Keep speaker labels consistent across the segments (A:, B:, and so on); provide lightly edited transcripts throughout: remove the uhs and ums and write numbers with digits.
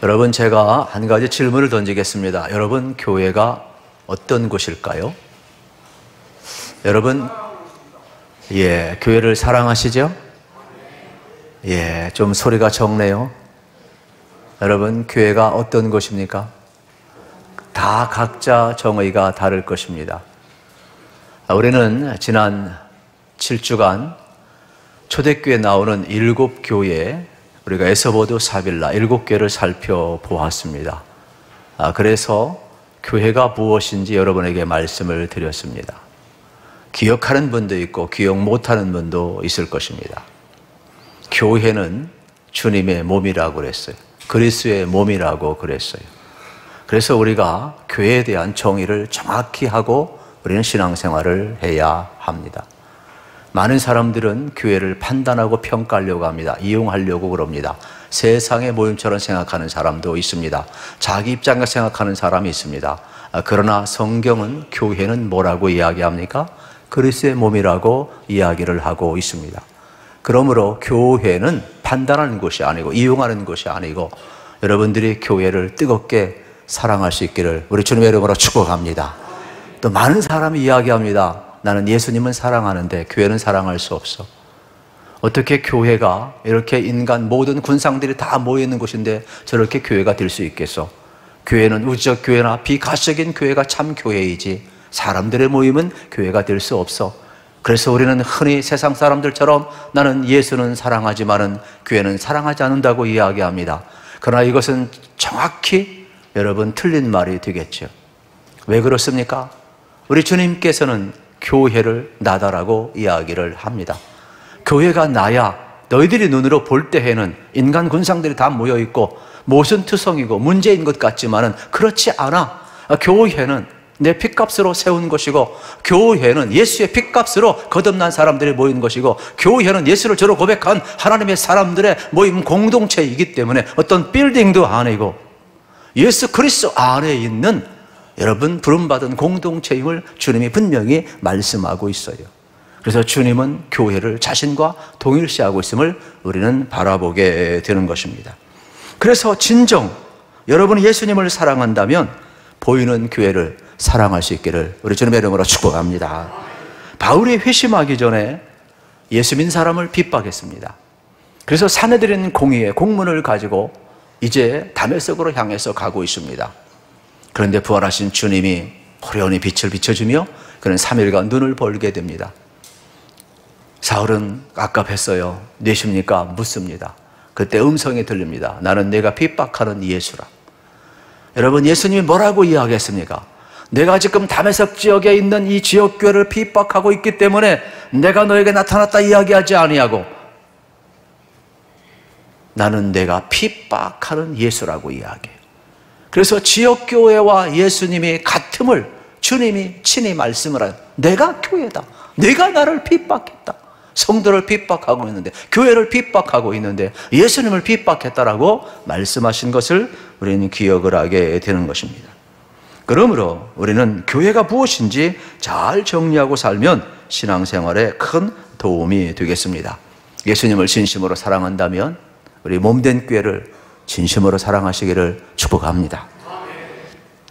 A: 여러분, 제가 한 가지 질문을 던지겠습니다. 여러분, 교회가 어떤 곳일까요? 여러분, 교회를 사랑하시죠? 좀 소리가 적네요. 여러분, 교회가 어떤 곳입니까? 다 각자 정의가 다를 것입니다. 우리는 지난 7주간 초대교회에 나오는 7교회, 우리가 에서보드, 사빌라 7교회를 살펴보았습니다. 그래서 교회가 무엇인지 여러분에게 말씀을 드렸습니다. 기억하는 분도 있고 기억 못하는 분도 있을 것입니다. 교회는 주님의 몸이라고 그랬어요. 그리스도의 몸이라고 그랬어요. 그래서 우리가 교회에 대한 정의를 정확히 하고 우리는 신앙생활을 해야 합니다. 많은 사람들은 교회를 판단하고 평가하려고 합니다. 이용하려고 그럽니다. 세상의 모임처럼 생각하는 사람도 있습니다. 자기 입장과 생각하는 사람이 있습니다. 그러나 성경은 교회는 뭐라고 이야기합니까? 그리스도의 몸이라고 이야기를 하고 있습니다. 그러므로 교회는 판단하는 곳이 아니고 이용하는 곳이 아니고 여러분들이 교회를 뜨겁게 사랑할 수 있기를 우리 주님의 이름으로 축복합니다. 또 많은 사람이 이야기합니다. 나는 예수님은 사랑하는데 교회는 사랑할 수 없어. 어떻게 교회가 이렇게 인간 모든 군상들이 다 모여있는 곳인데 저렇게 교회가 될 수 있겠어? 교회는 우주적 교회나 비가시적인 교회가 참 교회이지 사람들의 모임은 교회가 될 수 없어. 그래서 우리는 흔히 세상 사람들처럼 나는 예수는 사랑하지만은 교회는 사랑하지 않는다고 이야기합니다. 그러나 이것은 정확히 여러분 틀린 말이 되겠죠. 왜 그렇습니까? 우리 주님께서는 교회를 나다라고 이야기를 합니다. 교회가 나야 너희들이 눈으로 볼 때에는 인간 군상들이 다 모여있고 모순투성이고 문제인 것 같지만은 그렇지 않아. 교회는 내 핏값으로 세운 것이고 교회는 예수의 핏값으로 거듭난 사람들이 모인 것이고 교회는 예수를 저로 고백한 하나님의 사람들의 모임 공동체이기 때문에 어떤 빌딩도 아니고 예수 그리스도 안에 있는 여러분 부름받은 공동체임을 주님이 분명히 말씀하고 있어요. 그래서 주님은 교회를 자신과 동일시하고 있음을 우리는 바라보게 되는 것입니다. 그래서 진정 여러분이 예수님을 사랑한다면 보이는 교회를 사랑할 수 있기를 우리 주님의 이름으로 축복합니다. 바울이 회심하기 전에 예수 믿는 사람을 핍박했습니다. 그래서 사내들인 공의의 공문을 가지고 이제 다메섹으로 향해서 가고 있습니다. 그런데 부활하신 주님이 호련히 빛을 비춰주며 그는 3일간 눈을 벌게 됩니다. 사울은 깝깝했어요. 누구십니까? 묻습니다. 그때 음성이 들립니다. 나는 내가 핍박하는 예수라. 여러분, 예수님이 뭐라고 이야기했습니까? 내가 지금 다메섹 지역에 있는 이 지역교회를 핍박하고 있기 때문에 내가 너에게 나타났다 이야기하지 아니하고 나는 내가 핍박하는 예수라고 이야기해요. 그래서 지역교회와 예수님이 같음을 주님이 친히 말씀을 해요. 내가 교회다. 내가 나를 핍박했다. 성도를 핍박하고 있는데, 교회를 핍박하고 있는데 예수님을 핍박했다라고 말씀하신 것을 우리는 기억을 하게 되는 것입니다. 그러므로 우리는 교회가 무엇인지 잘 정리하고 살면 신앙생활에 큰 도움이 되겠습니다. 예수님을 진심으로 사랑한다면 우리 몸된 교회를 진심으로 사랑하시기를 축복합니다.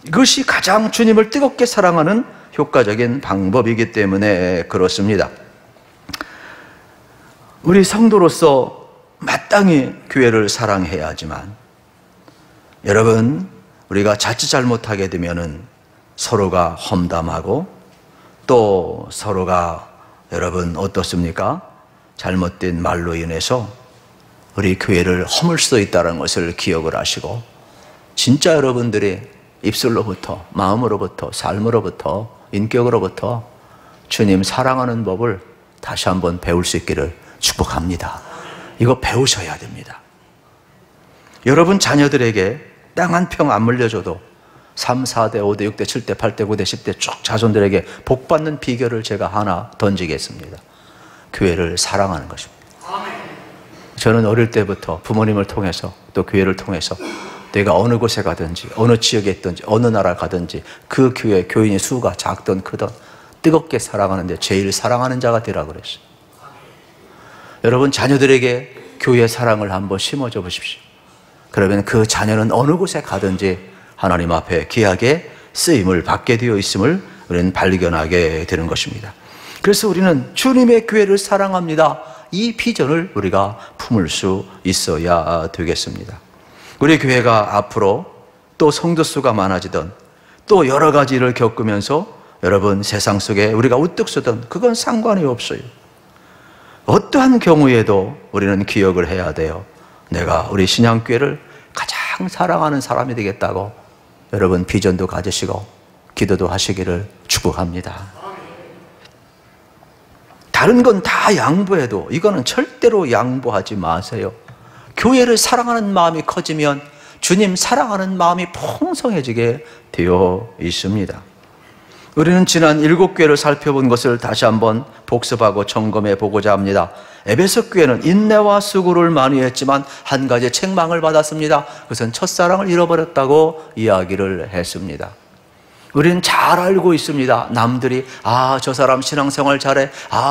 A: 이것이 가장 주님을 뜨겁게 사랑하는 효과적인 방법이기 때문에 그렇습니다. 우리 성도로서 마땅히 교회를 사랑해야 하지만 여러분, 우리가 자칫 잘못하게 되면은 서로가 험담하고 또 서로가 여러분 어떻습니까? 잘못된 말로 인해서 우리 교회를 허물 수도 있다는 것을 기억을 하시고 진짜 여러분들이 입술로부터 마음으로부터 삶으로부터 인격으로부터 주님 사랑하는 법을 다시 한번 배울 수 있기를 축복합니다. 이거 배우셔야 됩니다. 여러분 자녀들에게 땅 한 평 안 물려줘도 3, 4대, 5대, 6대, 7대, 8대, 9대, 10대 쭉 자손들에게 복받는 비결을 제가 하나 던지겠습니다. 교회를 사랑하는 것입니다. 저는 어릴 때부터 부모님을 통해서 또 교회를 통해서 내가 어느 곳에 가든지 어느 지역에 있든지 어느 나라 가든지 그 교회 교인의 수가 작든 크든 뜨겁게 사랑하는데 제일 사랑하는 자가 되라 그랬어요. 여러분 자녀들에게 교회 사랑을 한번 심어줘 보십시오. 그러면 그 자녀는 어느 곳에 가든지 하나님 앞에 귀하게 쓰임을 받게 되어 있음을 우리는 발견하게 되는 것입니다. 그래서 우리는 주님의 교회를 사랑합니다. 이 비전을 우리가 품을 수 있어야 되겠습니다. 우리 교회가 앞으로 또 성도 수가 많아지던 또 여러 가지 일을 겪으면서 여러분 세상 속에 우리가 우뚝 서던 그건 상관이 없어요. 어떠한 경우에도 우리는 기억을 해야 돼요. 내가 우리 신앙교회를 가장 사랑하는 사람이 되겠다고 여러분 비전도 가지시고 기도도 하시기를 축복합니다. 다른 건 다 양보해도 이거는 절대로 양보하지 마세요. 교회를 사랑하는 마음이 커지면 주님 사랑하는 마음이 풍성해지게 되어 있습니다. 우리는 지난 7교회를 살펴본 것을 다시 한번 복습하고 점검해 보고자 합니다. 에베소 교회는 인내와 수고를 많이 했지만 한 가지 책망을 받았습니다. 그것은 첫사랑을 잃어버렸다고 이야기를 했습니다. 우리는 잘 알고 있습니다. 남들이 저 사람 신앙생활 잘해,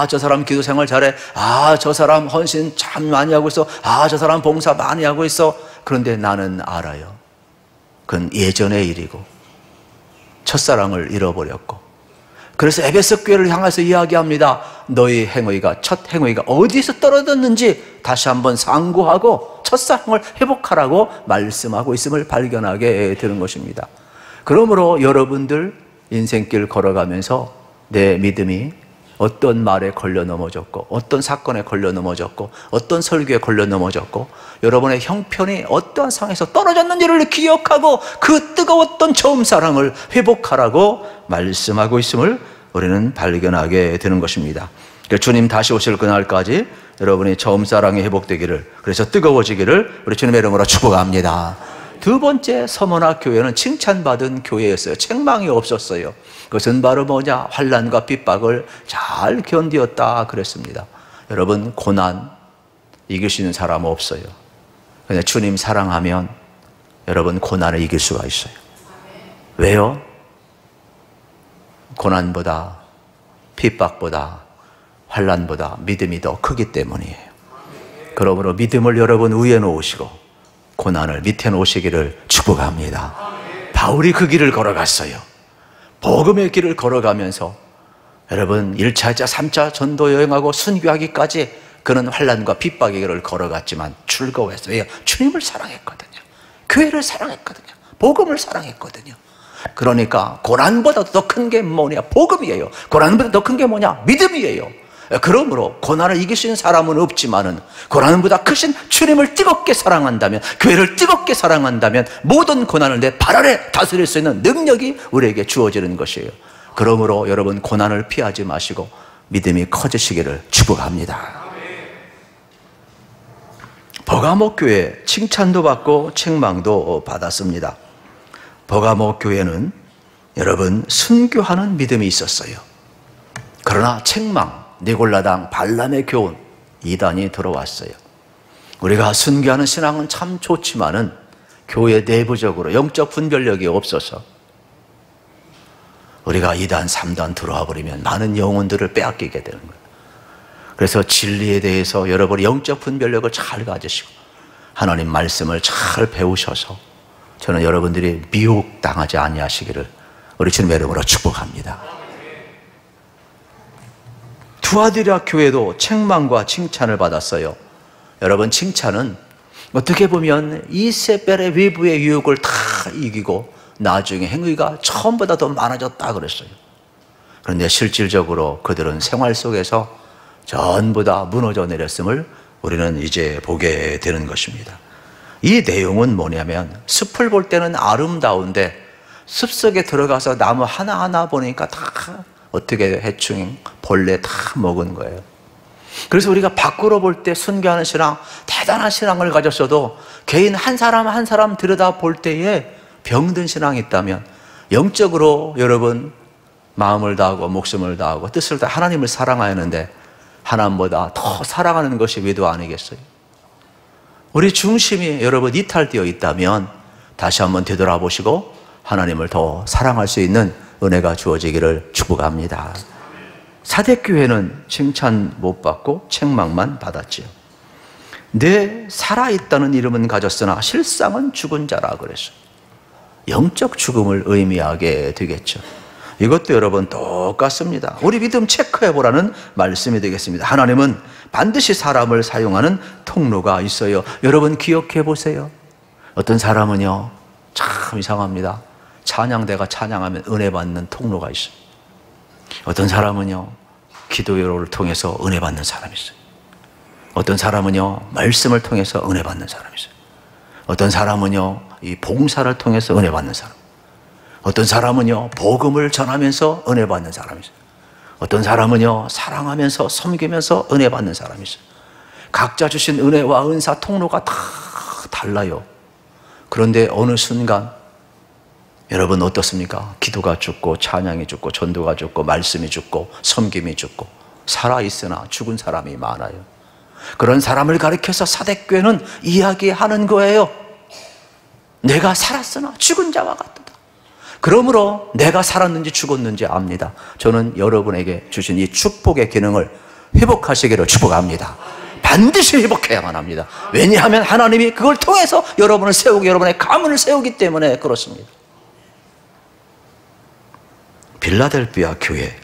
A: 저 사람 기도생활 잘해, 저 사람 헌신 참 많이 하고 있어, 저 사람 봉사 많이 하고 있어. 그런데 나는 알아요. 그건 예전의 일이고 첫사랑을 잃어버렸고, 그래서 에베소 교회를 향해서 이야기합니다. 너희 행위가, 첫 행위가 어디서 떨어졌는지 다시 한번 상고하고 첫사랑을 회복하라고 말씀하고 있음을 발견하게 되는 것입니다. 그러므로 여러분들 인생길 걸어가면서 내 믿음이 어떤 말에 걸려 넘어졌고, 어떤 사건에 걸려 넘어졌고, 어떤 설교에 걸려 넘어졌고, 여러분의 형편이 어떠한 상황에서 떨어졌는지를 기억하고 그 뜨거웠던 처음 사랑을 회복하라고 말씀하고 있음을 우리는 발견하게 되는 것입니다. 주님 다시 오실 그날까지 여러분이 처음 사랑이 회복되기를, 그래서 뜨거워지기를 우리 주님의 이름으로 축복합니다. 두 번째, 서머나 교회는 칭찬받은 교회였어요. 책망이 없었어요. 그것은 바로 뭐냐? 환난과 핍박을 잘 견디었다 그랬습니다. 여러분, 고난 이길 수 있는 사람 없어요. 근데 주님 사랑하면 여러분 고난을 이길 수가 있어요. 왜요? 고난보다, 핍박보다, 환난보다 믿음이 더 크기 때문이에요. 그러므로 믿음을 여러분 위에 놓으시고 고난을 밑에 놓으시기를 축복합니다. 바울이 그 길을 걸어갔어요. 복음의 길을 걸어가면서 여러분 1차, 2차, 3차 전도 여행하고 순교하기까지 그는 환난과 핍박의 길을 걸어갔지만 즐거워했어요. 왜요? 주님을 사랑했거든요. 교회를 사랑했거든요. 복음을 사랑했거든요. 그러니까 고난보다 더 큰 게 뭐냐? 복음이에요. 고난보다 더 큰 게 뭐냐? 믿음이에요. 그러므로 고난을 이길 수 있는 사람은 없지만은 고난보다 크신 주님을 뜨겁게 사랑한다면, 교회를 뜨겁게 사랑한다면 모든 고난을 내 발 아래 다스릴 수 있는 능력이 우리에게 주어지는 것이에요. 그러므로 여러분 고난을 피하지 마시고 믿음이 커지시기를 축복합니다. 버가모 교회 칭찬도 받고 책망도 받았습니다. 버가모 교회는 여러분 순교하는 믿음이 있었어요. 그러나 책망, 니골라당 발람의 교훈, 이단이 들어왔어요. 우리가 순교하는 신앙은 참 좋지만은 교회 내부적으로 영적 분별력이 없어서 우리가 2단, 3단 들어와 버리면 많은 영혼들을 빼앗기게 되는 거예요. 그래서 진리에 대해서 여러분 영적 분별력을 잘 가지시고 하나님 말씀을 잘 배우셔서 저는 여러분들이 미혹당하지 아니하시기를 우리 주님의 이름으로 축복합니다. 투아디라 교회도 책망과 칭찬을 받았어요. 여러분 칭찬은 어떻게 보면 이세벨의 외부의 유혹을 다 이기고 나중에 행위가 처음보다 더 많아졌다 그랬어요. 그런데 실질적으로 그들은 생활 속에서 전부 다 무너져 내렸음을 우리는 이제 보게 되는 것입니다. 이 내용은 뭐냐면 숲을 볼 때는 아름다운데 숲속에 들어가서 나무 하나하나 보니까 다 어떻게 해충, 벌레 다 먹은 거예요. 그래서 우리가 밖으로 볼 때 순교하는 신앙, 대단한 신앙을 가졌어도 개인 한 사람 한 사람 들여다 볼 때에 병든 신앙이 있다면 영적으로 여러분 마음을 다하고 목숨을 다하고 뜻을 다하고 하나님을 사랑해야 하는데 하나님보다 더 사랑하는 것이 외도 아니겠어요? 우리 중심이 여러분 이탈되어 있다면 다시 한번 되돌아보시고 하나님을 더 사랑할 수 있는 은혜가 주어지기를 축복합니다. 사대교회는 칭찬 못 받고 책망만 받았지요. 내 살아있다는 이름은 가졌으나 실상은 죽은 자라 그랬어요. 영적 죽음을 의미하게 되겠죠. 이것도 여러분 똑같습니다. 우리 믿음 체크해보라는 말씀이 되겠습니다. 하나님은 반드시 사람을 사용하는 통로가 있어요. 여러분 기억해 보세요. 어떤 사람은요, 참 이상합니다. 찬양대가 찬양하면 은혜 받는 통로가 있어요. 어떤 사람은요, 기도를 통해서 은혜 받는 사람이 있어요. 어떤 사람은요, 말씀을 통해서 은혜 받는 사람이 있어요. 어떤 사람은요, 이 봉사를 통해서 은혜 받는 사람. 어떤 사람은요, 복음을 전하면서 은혜 받는 사람이 있어요. 어떤 사람은요, 사랑하면서 섬기면서 은혜 받는 사람이 있어요. 각자 주신 은혜와 은사 통로가 다 달라요. 그런데 어느 순간 여러분 어떻습니까? 기도가 죽고 찬양이 죽고 전도가 죽고 말씀이 죽고 섬김이 죽고 살아있으나 죽은 사람이 많아요. 그런 사람을 가리켜서 사대교회는 이야기하는 거예요. 내가 살았으나 죽은 자와 같다. 그러므로 내가 살았는지 죽었는지 압니다. 저는 여러분에게 주신 이 축복의 기능을 회복하시기를 축복합니다. 반드시 회복해야만 합니다. 왜냐하면 하나님이 그걸 통해서 여러분을 세우고 여러분의 가문을 세우기 때문에 그렇습니다. 빌라델비아 교회,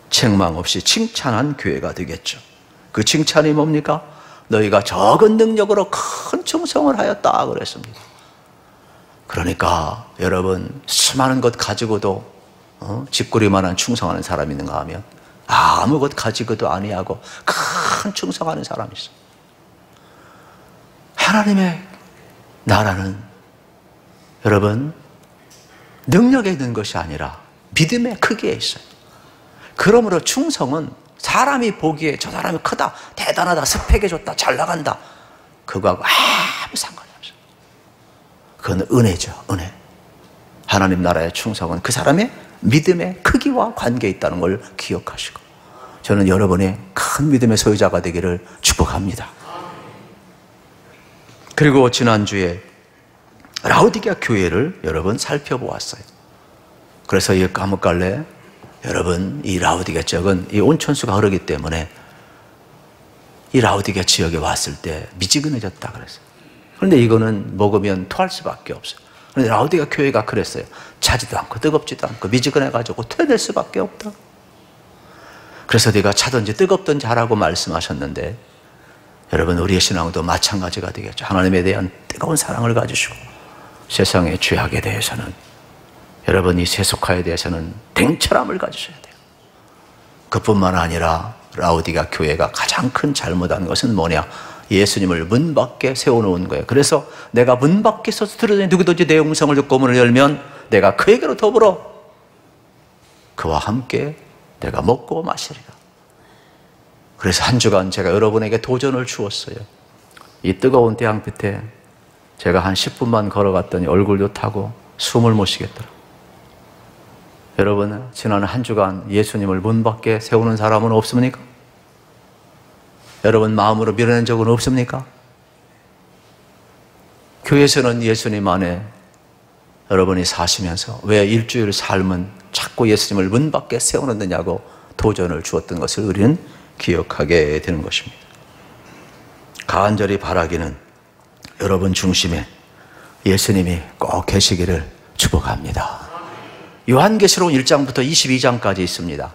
A: 책망 없이 칭찬한 교회가 되겠죠. 그 칭찬이 뭡니까? 너희가 적은 능력으로 큰 충성을 하였다 그랬습니다. 그러니까 여러분 수많은 것 가지고도 집구리만한 충성하는 사람이 있는가 하면 아무것 가지고도 아니하고 큰 충성하는 사람이 있어요. 하나님의 나라는 여러분 능력에 있는 것이 아니라 믿음의 크기에 있어요. 그러므로 충성은 사람이 보기에 저 사람이 크다, 대단하다, 스펙이 좋다, 잘 나간다, 그거하고 아무 상관이 없어요. 그건 은혜죠, 은혜. 하나님 나라의 충성은 그 사람의 믿음의 크기와 관계에 있다는 걸 기억하시고, 저는 여러분의 큰 믿음의 소유자가 되기를 축복합니다. 그리고 지난주에 라오디게아 교회를 여러분 살펴보았어요. 그래서 이 까뭇갈래 여러분 이 라오디게아 지역은 이 온천수가 흐르기 때문에 이 라오디게아 지역에 왔을 때 미지근해졌다 그랬어요. 그런데 이거는 먹으면 토할 수밖에 없어요. 그런데 라오디게아 교회가 그랬어요. 차지도 않고 뜨겁지도 않고 미지근해가지고 토해낼 수밖에 없다. 그래서 네가 차든지 뜨겁든지 하라고 말씀하셨는데, 여러분 우리의 신앙도 마찬가지가 되겠죠. 하나님에 대한 뜨거운 사랑을 가지시고 세상의 죄악에 대해서는, 여러분 이 세속화에 대해서는 냉철함을 가지셔야 돼요. 그뿐만 아니라 라오디게아 교회가 가장 큰 잘못한 것은 뭐냐? 예수님을 문 밖에 세워놓은 거예요. 그래서 내가 문 밖에 서서 들으더니 누구든지 내 음성을 듣고 문을 열면 내가 그에게로 더불어 그와 함께 내가 먹고 마시리라. 그래서 한 주간 제가 여러분에게 도전을 주었어요. 이 뜨거운 태양빛에 제가 한 10분만 걸어갔더니 얼굴도 타고 숨을 못 쉬겠더라고요. 여러분, 지난 한 주간 예수님을 문 밖에 세우는 사람은 없습니까? 여러분 마음으로 밀어낸 적은 없습니까? 교회에서는 예수님 안에 여러분이 사시면서 왜 일주일 삶은 자꾸 예수님을 문 밖에 세워놓느냐고 도전을 주었던 것을 우리는 기억하게 되는 것입니다. 간절히 바라기는 여러분 중심에 예수님이 꼭 계시기를 축복합니다. 요한계시록 1장부터 22장까지 있습니다.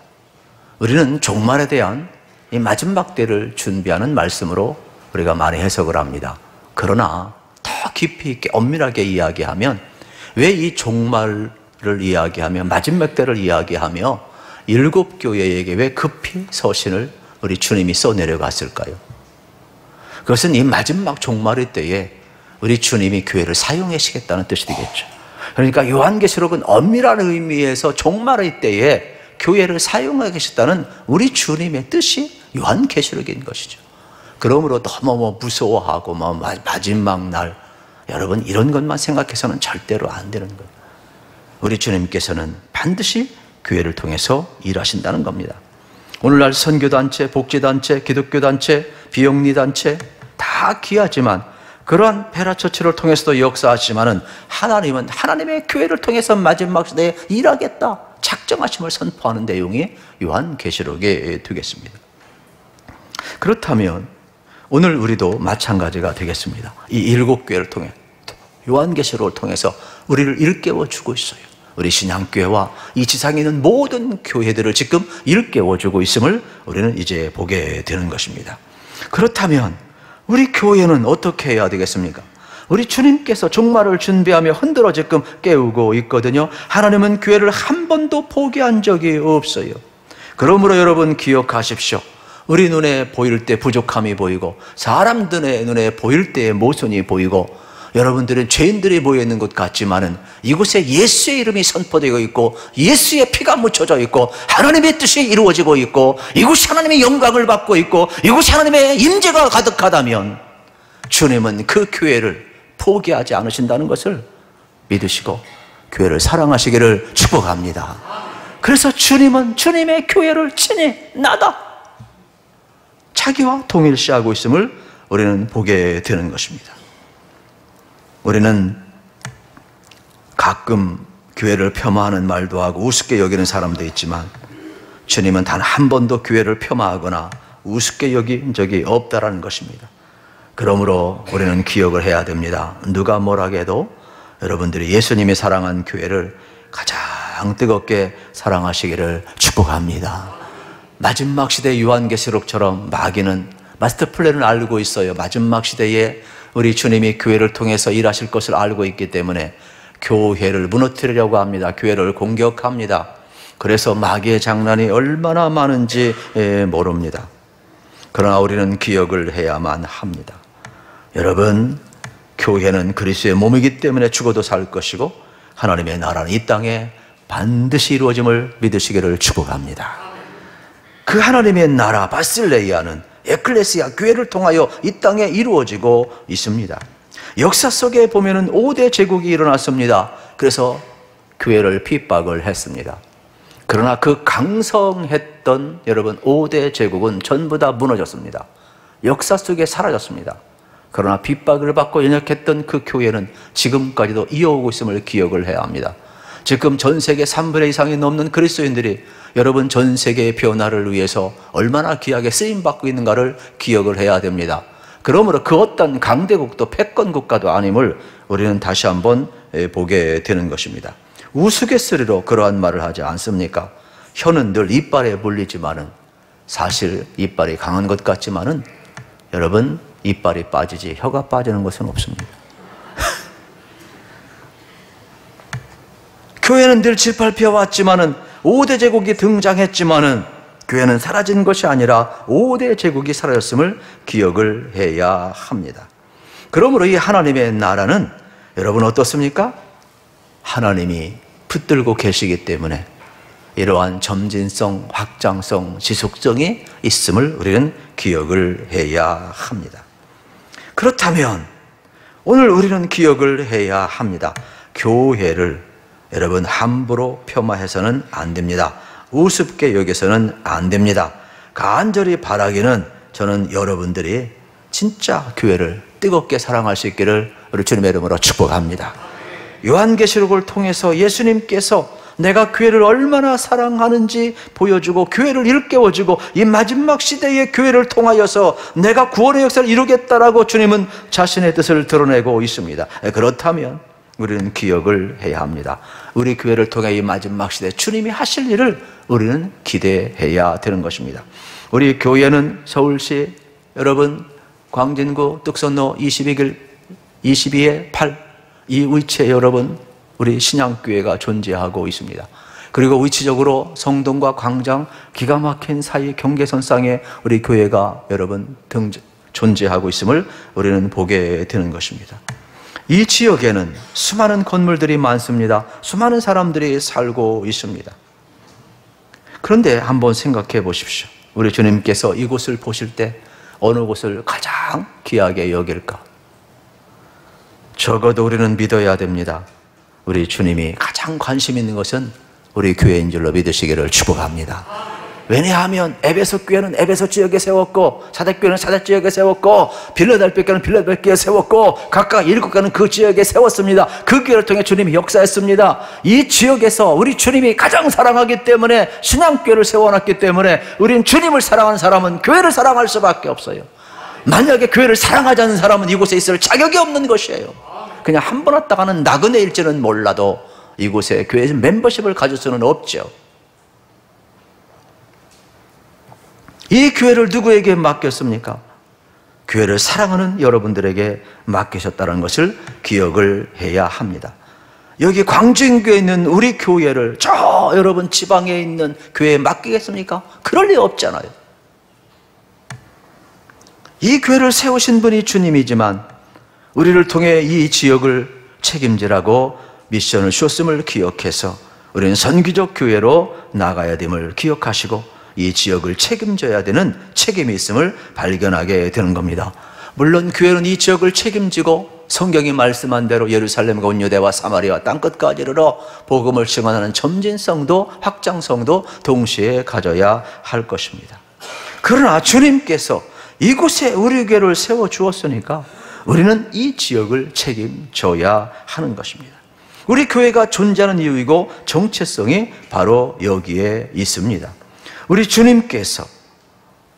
A: 우리는 종말에 대한 이 마지막 때를 준비하는 말씀으로 우리가 많이 해석을 합니다. 그러나 더 깊이 있게 엄밀하게 이야기하면, 왜 이 종말을 이야기하며 마지막 때를 이야기하며 일곱 교회에게 왜 급히 서신을 우리 주님이 써내려갔을까요? 그것은 이 마지막 종말의 때에 우리 주님이 교회를 사용하시겠다는 뜻이 되겠죠. 그러니까 요한계시록은 엄밀한 의미에서 종말의 때에 교회를 사용하겠다는 우리 주님의 뜻이 요한계시록인 것이죠. 그러므로 너무 무서워하고 마지막 날, 여러분 이런 것만 생각해서는 절대로 안 되는 거예요. 우리 주님께서는 반드시 교회를 통해서 일하신다는 겁니다. 오늘날 선교단체, 복지단체, 기독교단체, 비영리단체 다 귀하지만 그러한 페라처치를 통해서도 역사하시지만은 하나님은 하나님의 교회를 통해서 마지막 시대에 일하겠다 작정하심을 선포하는 내용이 요한계시록에 되겠습니다. 그렇다면 오늘 우리도 마찬가지가 되겠습니다. 이 7교회를 통해, 요한계시록을 통해서 우리를 일깨워주고 있어요. 우리 신앙교회와 이 지상에 있는 모든 교회들을 지금 일깨워주고 있음을 우리는 이제 보게 되는 것입니다. 그렇다면 우리 교회는 어떻게 해야 되겠습니까? 우리 주님께서 종말을 준비하며 흔들어 지금 깨우고 있거든요. 하나님은 교회를 한 번도 포기한 적이 없어요. 그러므로 여러분 기억하십시오. 우리 눈에 보일 때 부족함이 보이고 사람들의 눈에 보일 때의 모순이 보이고 여러분들은 죄인들이 모여있는 것 같지만은 이곳에 예수의 이름이 선포되고 있고 예수의 피가 묻혀져 있고 하나님의 뜻이 이루어지고 있고 이곳이 하나님의 영광을 받고 있고 이곳이 하나님의 임재가 가득하다면 주님은 그 교회를 포기하지 않으신다는 것을 믿으시고 교회를 사랑하시기를 축복합니다. 그래서 주님은 주님의 교회를 친히 나다 자기와 동일시하고 있음을 우리는 보게 되는 것입니다. 우리는 가끔 교회를 폄하하는 말도 하고 우습게 여기는 사람도 있지만 주님은 단 한 번도 교회를 폄하하거나 우습게 여긴 적이 없다라는 것입니다. 그러므로 우리는 기억을 해야 됩니다. 누가 뭐라 해도 여러분들이 예수님이 사랑한 교회를 가장 뜨겁게 사랑하시기를 축복합니다. 마지막 시대 요한계시록처럼 마귀는 마스터 플랜을 알고 있어요. 마지막 시대에 우리 주님이 교회를 통해서 일하실 것을 알고 있기 때문에 교회를 무너뜨리려고 합니다. 교회를 공격합니다. 그래서 마귀의 장난이 얼마나 많은지 모릅니다. 그러나 우리는 기억을 해야만 합니다. 여러분, 교회는 그리스도의 몸이기 때문에 죽어도 살 것이고 하나님의 나라는 이 땅에 반드시 이루어짐을 믿으시기를 축복합니다. 그 하나님의 나라 바실레이아는 에클레시아 교회를 통하여 이 땅에 이루어지고 있습니다. 역사 속에 보면은 5대 제국이 일어났습니다. 그래서 교회를 핍박을 했습니다. 그러나 그 강성했던 여러분 5대 제국은 전부 다 무너졌습니다. 역사 속에 사라졌습니다. 그러나 핍박을 받고 연약했던 그 교회는 지금까지도 이어오고 있음을 기억을 해야 합니다. 지금 전 세계 3분의 이상이 넘는 그리스도인들이 여러분 전 세계의 변화를 위해서 얼마나 귀하게 쓰임받고 있는가를 기억을 해야 됩니다. 그러므로 그 어떤 강대국도 패권 국가도 아님을 우리는 다시 한번 보게 되는 것입니다. 우스갯소리로 그러한 말을 하지 않습니까? 혀는 늘 이빨에 물리지만은 사실 이빨이 강한 것 같지만은 여러분 이빨이 빠지지 혀가 빠지는 것은 없습니다. 교회는 늘 짓밟혀 왔지만은 5대 제국이 등장했지만은 교회는 사라진 것이 아니라 5대 제국이 사라졌음을 기억을 해야 합니다. 그러므로 이 하나님의 나라는 여러분 어떻습니까? 하나님이 붙들고 계시기 때문에 이러한 점진성, 확장성, 지속성이 있음을 우리는 기억을 해야 합니다. 그렇다면 오늘 우리는 기억을 해야 합니다. 교회를 여러분 함부로 폄하해서는 안 됩니다. 우습게 여겨서는 안 됩니다. 간절히 바라기는 저는 여러분들이 진짜 교회를 뜨겁게 사랑할 수 있기를 우리 주님의 이름으로 축복합니다. 요한계시록을 통해서 예수님께서 내가 교회를 얼마나 사랑하는지 보여주고 교회를 일깨워주고 이 마지막 시대의 교회를 통하여서 내가 구원의 역사를 이루겠다라고 주님은 자신의 뜻을 드러내고 있습니다. 그렇다면 우리는 기억을 해야 합니다. 우리 교회를 통해 이 마지막 시대 주님이 하실 일을 우리는 기대해야 되는 것입니다. 우리 교회는 서울시 여러분 광진구 뚝선로 22의 8 이 위치에 여러분 우리 신양교회가 존재하고 있습니다. 그리고 위치적으로 성동과 광장 기가 막힌 사이 경계선상에 우리 교회가 여러분 존재하고 있음을 우리는 보게 되는 것입니다. 이 지역에는 수많은 건물들이 많습니다. 수많은 사람들이 살고 있습니다. 그런데 한번 생각해 보십시오. 우리 주님께서 이곳을 보실 때 어느 곳을 가장 귀하게 여길까? 적어도 우리는 믿어야 됩니다. 우리 주님이 가장 관심 있는 것은 우리 교회인 줄로 믿으시기를 축복합니다. 왜냐하면 에베소 교회는 에베소 지역에 세웠고 사대 교회는 사대 지역에 세웠고 빌라델피아 교회는 빌라델피아에 세웠고 각각 7교회는 그 지역에 세웠습니다. 그 교회를 통해 주님이 역사했습니다. 이 지역에서 우리 주님이 가장 사랑하기 때문에 신앙교회를 세워놨기 때문에 우린 주님을 사랑하는 사람은 교회를 사랑할 수밖에 없어요. 만약에 교회를 사랑하지 않는 사람은 이곳에 있을 자격이 없는 것이에요. 그냥 한 번 왔다 가는 나그네일지는 몰라도 이곳에 교회 멤버십을 가질 수는 없죠. 이 교회를 누구에게 맡겼습니까? 교회를 사랑하는 여러분들에게 맡기셨다는 것을 기억을 해야 합니다. 여기 광주인교회에 있는 우리 교회를 저 여러분 지방에 있는 교회에 맡기겠습니까? 그럴 리 없잖아요. 이 교회를 세우신 분이 주님이지만 우리를 통해 이 지역을 책임지라고 미션을 주었음을 기억해서 우리는 선교적 교회로 나가야 됨을 기억하시고 이 지역을 책임져야 되는 책임이 있음을 발견하게 되는 겁니다. 물론 교회는 이 지역을 책임지고 성경이 말씀한 대로 예루살렘과 온 유대와 사마리아 땅끝까지 이르러 복음을 증언하는 점진성도 확장성도 동시에 가져야 할 것입니다. 그러나 주님께서 이곳에 우리 교회를 세워주었으니까 우리는 이 지역을 책임져야 하는 것입니다. 우리 교회가 존재하는 이유이고 정체성이 바로 여기에 있습니다. 우리 주님께서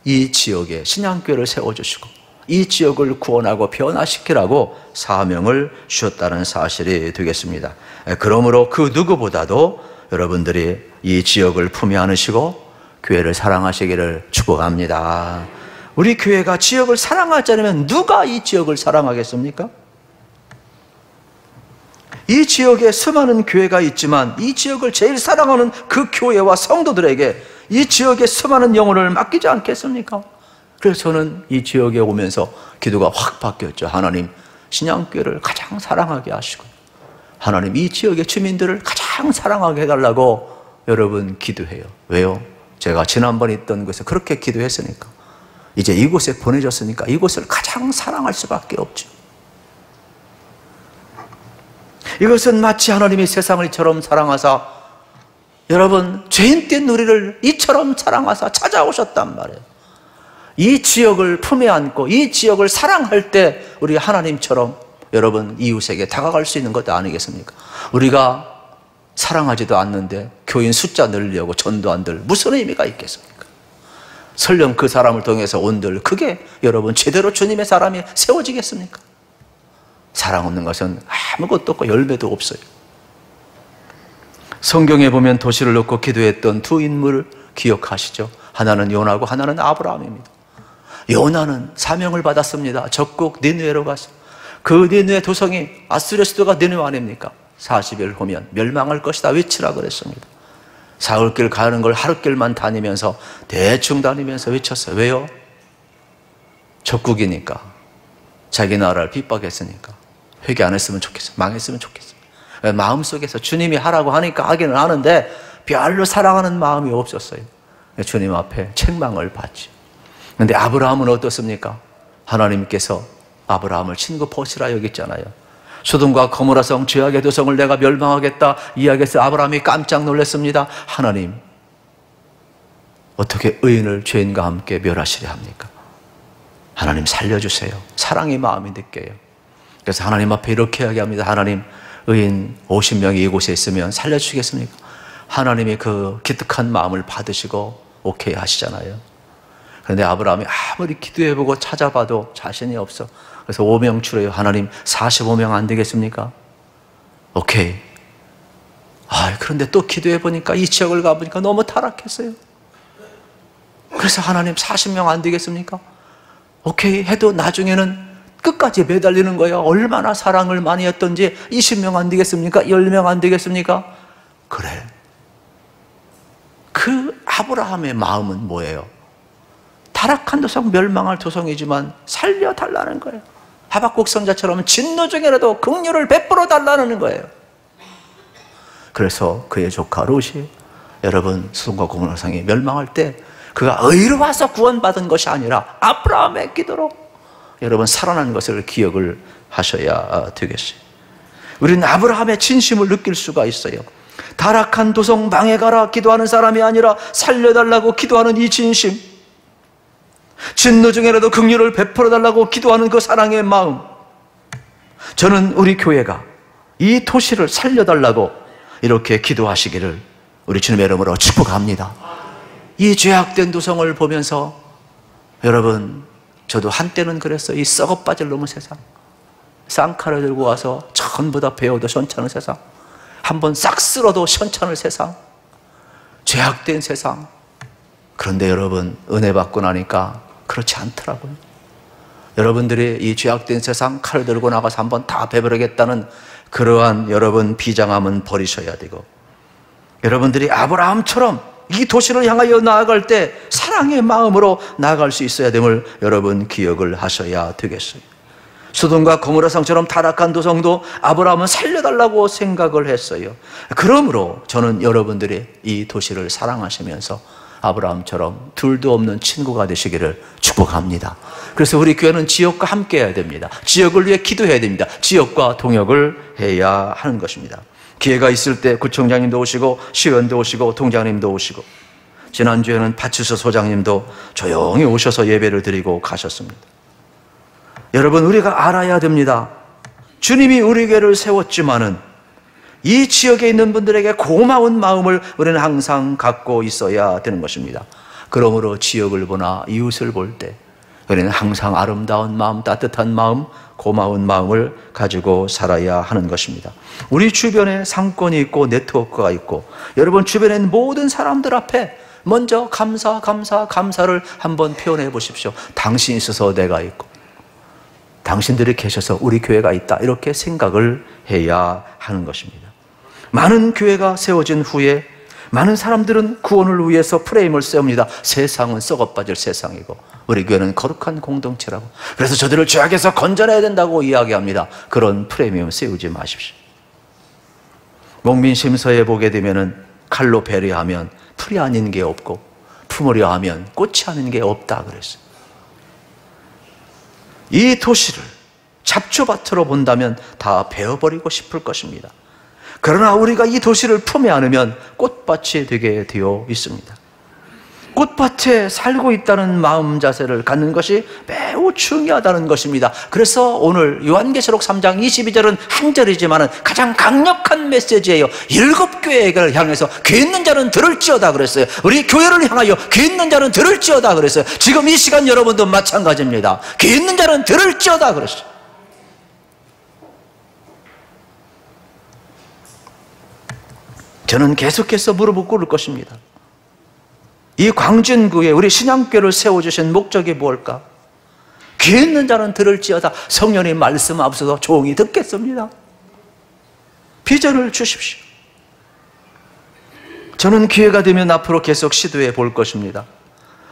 A: 이 지역에 신앙교회를 세워주시고 이 지역을 구원하고 변화시키라고 사명을 주셨다는 사실이 되겠습니다. 그러므로 그 누구보다도 여러분들이 이 지역을 품에 안으시고 교회를 사랑하시기를 축복합니다. 우리 교회가 지역을 사랑하지 않으면 누가 이 지역을 사랑하겠습니까? 이 지역에 수많은 교회가 있지만 이 지역을 제일 사랑하는 그 교회와 성도들에게 이 지역에 수많은 영혼을 맡기지 않겠습니까? 그래서 저는 이 지역에 오면서 기도가 확 바뀌었죠. 하나님, 신앙교회를 가장 사랑하게 하시고 하나님, 이 지역의 주민들을 가장 사랑하게 해달라고 여러분 기도해요. 왜요? 제가 지난번에 있던 곳에 그렇게 기도했으니까 이제 이곳에 보내졌으니까 이곳을 가장 사랑할 수밖에 없죠. 이것은 마치 하나님이 세상을 이처럼 사랑하사 여러분 죄인된 우리를 이처럼 사랑하사 찾아오셨단 말이에요. 이 지역을 품에 안고 이 지역을 사랑할 때 우리 하나님처럼 여러분 이웃에게 다가갈 수 있는 것도 아니겠습니까? 우리가 사랑하지도 않는데 교인 숫자 늘리려고 전도한들 무슨 의미가 있겠습니까? 설령 그 사람을 통해서 온들 그게 여러분 제대로 주님의 사람이 세워지겠습니까? 사랑 없는 것은 아무것도 없고 열매도 없어요. 성경에 보면 도시를 놓고 기도했던 두 인물을 기억하시죠? 하나는 요나고 하나는 아브라함입니다. 요나는 사명을 받았습니다. 적국 니느웨로 가서 그 니느웨 도성이 아수르 수도가 니느웨 아닙니까? 40일 후면 멸망할 것이다 외치라 그랬습니다. 사흘길 가는 걸 하루길만 다니면서 대충 다니면서 외쳤어요. 왜요? 적국이니까 자기 나라를 핍박했으니까 회개 안 했으면 좋겠어요. 망했으면 좋겠어요. 마음속에서 주님이 하라고 하니까 하기는 하는데 별로 사랑하는 마음이 없었어요. 주님 앞에 책망을 받지. 그런데 아브라함은 어떻습니까? 하나님께서 아브라함을 친구 보시라 여겼잖아요. 소돔과 고모라 성 죄악의 도성을 내가 멸망하겠다 이야기해서 아브라함이 깜짝 놀랐습니다. 하나님, 어떻게 의인을 죄인과 함께 멸하시려 합니까? 하나님 살려주세요. 사랑의 마음이 느껴요. 그래서 하나님 앞에 이렇게 이야기합니다. 하나님, 의인 50명이 이곳에 있으면 살려주시겠습니까? 하나님이 그 기특한 마음을 받으시고 오케이 하시잖아요. 그런데 아브라함이 아무리 기도해보고 찾아봐도 자신이 없어. 그래서 5명 추려요. 하나님 45명 안 되겠습니까? 오케이. 그런데 또 기도해보니까 이 지역을 가보니까 너무 타락했어요. 그래서 하나님 40명 안 되겠습니까? 오케이 해도 나중에는 끝까지 매달리는 거예요. 얼마나 사랑을 많이 했던지 20명 안 되겠습니까? 10명 안 되겠습니까? 그래. 그 아브라함의 마음은 뭐예요? 타락한 도성, 멸망할 도성이지만 살려달라는 거예요. 하박국 선자처럼 진노 중에라도 긍휼을 베풀어 달라는 거예요. 그래서 그의 조카 롯이 여러분 소돔과 고모라 성이 멸망할 때 그가 의로와서 구원받은 것이 아니라 아브라함의 기도로 여러분 살아난 것을 기억을 하셔야 되겠어요. 우리는 아브라함의 진심을 느낄 수가 있어요. 타락한 도성 망해가라 기도하는 사람이 아니라 살려달라고 기도하는 이 진심, 진노 중에라도 긍휼을 베풀어달라고 기도하는 그 사랑의 마음, 저는 우리 교회가 이 도시를 살려달라고 이렇게 기도하시기를 우리 주님의 이름으로 축복합니다. 이 죄악된 도성을 보면서 여러분 저도 한때는 그랬어요. 이 썩어 빠질 놈의 세상, 쌍칼을 들고 와서 전부 다 베어도 시원찮은 세상, 한번 싹 쓸어도 시원찮을 세상, 죄악된 세상. 그런데 여러분, 은혜 받고 나니까 그렇지 않더라고요. 여러분들이 이 죄악된 세상 칼을 들고 나가서 한번 다 베버리겠다는 그러한 여러분 비장함은 버리셔야 되고, 여러분들이 아브라함처럼 이 도시를 향하여 나아갈 때 사랑의 마음으로 나아갈 수 있어야 됨을 여러분 기억을 하셔야 되겠어요. 소돔과 고모라 성처럼 타락한 도성도 아브라함은 살려달라고 생각을 했어요. 그러므로 저는 여러분들이 이 도시를 사랑하시면서 아브라함처럼 둘도 없는 친구가 되시기를 축복합니다. 그래서 우리 교회는 지역과 함께 해야 됩니다. 지역을 위해 기도해야 됩니다. 지역과 동역을 해야 하는 것입니다. 기회가 있을 때 구청장님도 오시고 시의원도 오시고 동장님도 오시고, 지난주에는 파출소 소장님도 조용히 오셔서 예배를 드리고 가셨습니다. 여러분, 우리가 알아야 됩니다. 주님이 우리 교회를 세웠지만은 이 지역에 있는 분들에게 고마운 마음을 우리는 항상 갖고 있어야 되는 것입니다. 그러므로 지역을 보나 이웃을 볼 때 우리는 항상 아름다운 마음, 따뜻한 마음, 고마운 마음을 가지고 살아야 하는 것입니다. 우리 주변에 상권이 있고 네트워크가 있고, 여러분 주변에 있는 모든 사람들 앞에 먼저 감사를 한번 표현해 보십시오. 당신이 있어서 내가 있고, 당신들이 계셔서 우리 교회가 있다, 이렇게 생각을 해야 하는 것입니다. 많은 교회가 세워진 후에 많은 사람들은 구원을 위해서 프레임을 세웁니다. 세상은 썩어빠질 세상이고 우리 교회는 거룩한 공동체라고, 그래서 저들을 죄악에서 건져내야 된다고 이야기합니다. 그런 프레임을 세우지 마십시오. 목민심서에 보게 되면은 칼로 배려하면 풀이 아닌 게 없고 품으려 하면 꽃이 아닌 게 없다 그랬어요. 이 도시를 잡초밭으로 본다면 다 베어버리고 싶을 것입니다. 그러나 우리가 이 도시를 품에 안으면 꽃밭이 되게 되어 있습니다. 꽃밭에 살고 있다는 마음 자세를 갖는 것이 매우 중요하다는 것입니다. 그래서 오늘 요한계시록 3장 22절은 한 절이지만 가장 강력한 메시지예요. 7교회를 향해서 귀 있는 자는 들을지어다 그랬어요. 우리 교회를 향하여 귀 있는 자는 들을지어다 그랬어요. 지금 이 시간 여러분도 마찬가지입니다. 귀 있는 자는 들을지어다 그랬어요. 저는 계속해서 무릎을 꿇을 것입니다. 이 광진구에 우리 신앙교회를 세워주신 목적이 무엇일까? 귀 있는 자는 들을지어다. 성령의 말씀 앞서서 조용히 듣겠습니다. 비전을 주십시오. 저는 기회가 되면 앞으로 계속 시도해 볼 것입니다.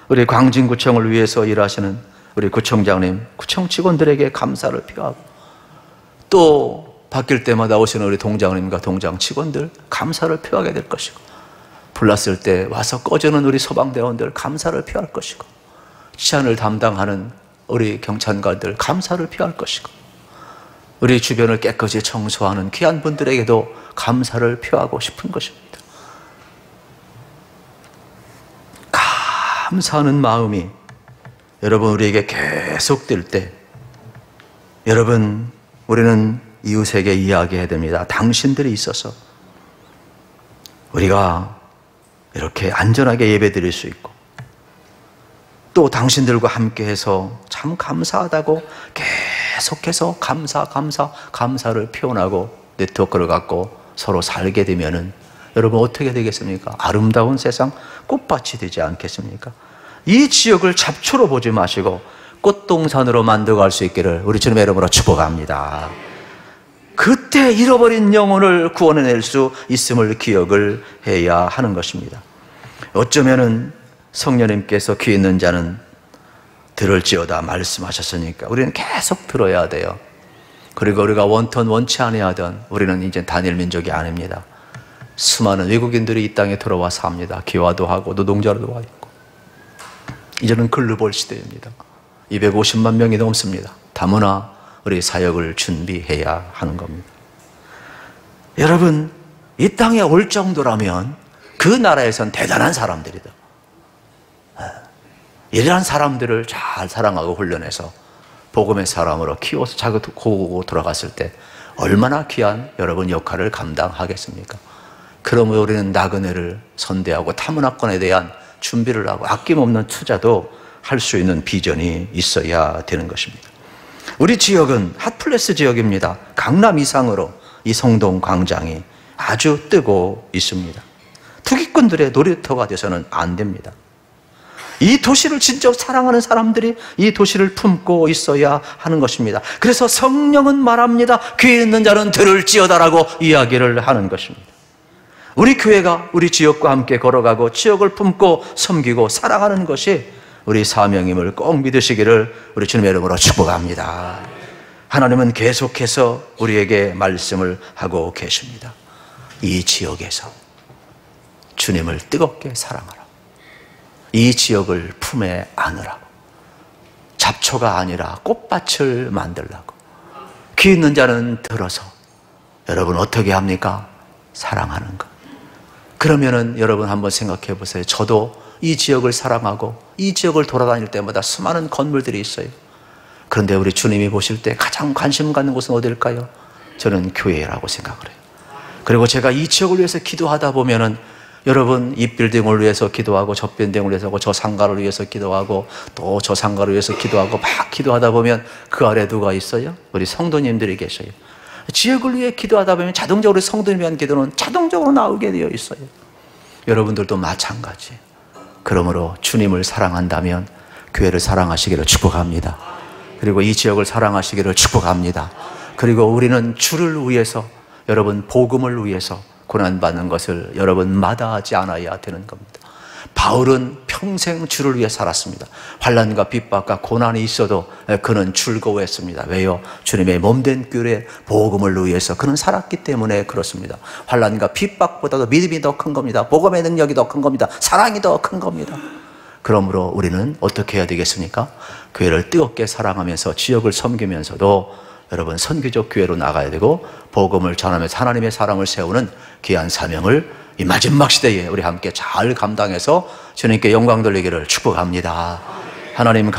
A: 우리 광진구청을 위해서 일하시는 우리 구청장님, 구청 직원들에게 감사를 표하고, 또 바뀔 때마다 오시는 우리 동장님과 동장 직원들 감사를 표하게 될 것이고, 불났을 때 와서 꺼주는 우리 소방대원들 감사를 표할 것이고, 치안을 담당하는 우리 경찰관들 감사를 표할 것이고, 우리 주변을 깨끗이 청소하는 귀한 분들에게도 감사를 표하고 싶은 것입니다. 감사하는 마음이 여러분 우리에게 계속될 때, 여러분 우리는 이웃에게 이야기해야 됩니다. 당신들이 있어서 우리가 이렇게 안전하게 예배 드릴 수 있고, 또 당신들과 함께해서 참 감사하다고 계속해서 감사를 표현하고 네트워크를 갖고 서로 살게 되면은 여러분 어떻게 되겠습니까? 아름다운 세상 꽃밭이 되지 않겠습니까? 이 지역을 잡초로 보지 마시고 꽃동산으로 만들어갈 수 있기를 우리 주님의 이름으로 축복합니다. 그때 잃어버린 영혼을 구원해낼 수 있음을 기억을 해야 하는 것입니다. 어쩌면은 성령님께서 귀 있는 자는 들을지어다 말씀하셨으니까 우리는 계속 들어야 돼요. 그리고 우리가 원턴 원치 아니하던 우리는 이제 단일 민족이 아닙니다. 수많은 외국인들이 이 땅에 들어와 삽니다. 기와도 하고 노동자로도 와 있고, 이제는 글로벌 시대입니다. 250만 명이 넘습니다. 다문화 우리 사역을 준비해야 하는 겁니다. 여러분, 이 땅에 올 정도라면 그 나라에선 대단한 사람들이다. 이러한 사람들을 잘 사랑하고 훈련해서 복음의 사람으로 키워서 자극하고 돌아갔을 때 얼마나 귀한 여러분 역할을 감당하겠습니까? 그러므로 우리는 나그네를 선대하고 타문화권에 대한 준비를 하고 아낌없는 투자도 할 수 있는 비전이 있어야 되는 것입니다. 우리 지역은 핫플레스 지역입니다. 강남 이상으로 이 성동 광장이 아주 뜨고 있습니다. 투기꾼들의 놀이터가 돼서는 안 됩니다. 이 도시를 진짜 사랑하는 사람들이 이 도시를 품고 있어야 하는 것입니다. 그래서 성령은 말합니다. 귀 있는 자는 들을지어다라고 이야기를 하는 것입니다. 우리 교회가 우리 지역과 함께 걸어가고 지역을 품고 섬기고 사랑하는 것이 우리 사명임을 꼭 믿으시기를 우리 주님의 이름으로 축복합니다. 하나님은 계속해서 우리에게 말씀을 하고 계십니다. 이 지역에서 주님을 뜨겁게 사랑하라. 이 지역을 품에 안으라고. 잡초가 아니라 꽃밭을 만들라고. 귀 있는 자는 들어서 여러분 어떻게 합니까? 사랑하는 것. 그러면은 여러분 한번 생각해 보세요. 저도 이 지역을 사랑하고 이 지역을 돌아다닐 때마다 수많은 건물들이 있어요. 그런데 우리 주님이 보실 때 가장 관심 갖는 곳은 어딜까요? 저는 교회라고 생각을 해요. 그리고 제가 이 지역을 위해서 기도하다 보면은 여러분 이 빌딩을 위해서 기도하고 저 빌딩을 위해서 하고 저 상가를 위해서 기도하고 또 저 상가를 위해서 기도하고 막 기도하다 보면 그 아래 누가 있어요? 우리 성도님들이 계셔요. 지역을 위해 기도하다 보면 자동적으로 성도님에 대한 기도는 자동적으로 나오게 되어 있어요. 여러분들도 마찬가지. 그러므로 주님을 사랑한다면 교회를 사랑하시기를 축복합니다. 그리고 이 지역을 사랑하시기를 축복합니다. 그리고 우리는 주를 위해서 여러분 복음을 위해서 고난받는 것을 여러분 마다하지 않아야 되는 겁니다. 바울은 평생 주를 위해 살았습니다. 환난과 핍박과 고난이 있어도 그는 즐거워했습니다. 왜요? 주님의 몸된 교회 복음을 위해서 그는 살았기 때문에 그렇습니다. 환난과 핍박보다도 믿음이 더 큰 겁니다. 복음의 능력이 더 큰 겁니다. 사랑이 더 큰 겁니다. 그러므로 우리는 어떻게 해야 되겠습니까? 교회를 뜨겁게 사랑하면서 지역을 섬기면서도 여러분 선교적 교회로 나가야 되고 복음을 전하면서 하나님의 사람을 세우는 귀한 사명을 이 마지막 시대에 우리 함께 잘 감당해서 주님께 영광 돌리기를 축복합니다. 하나님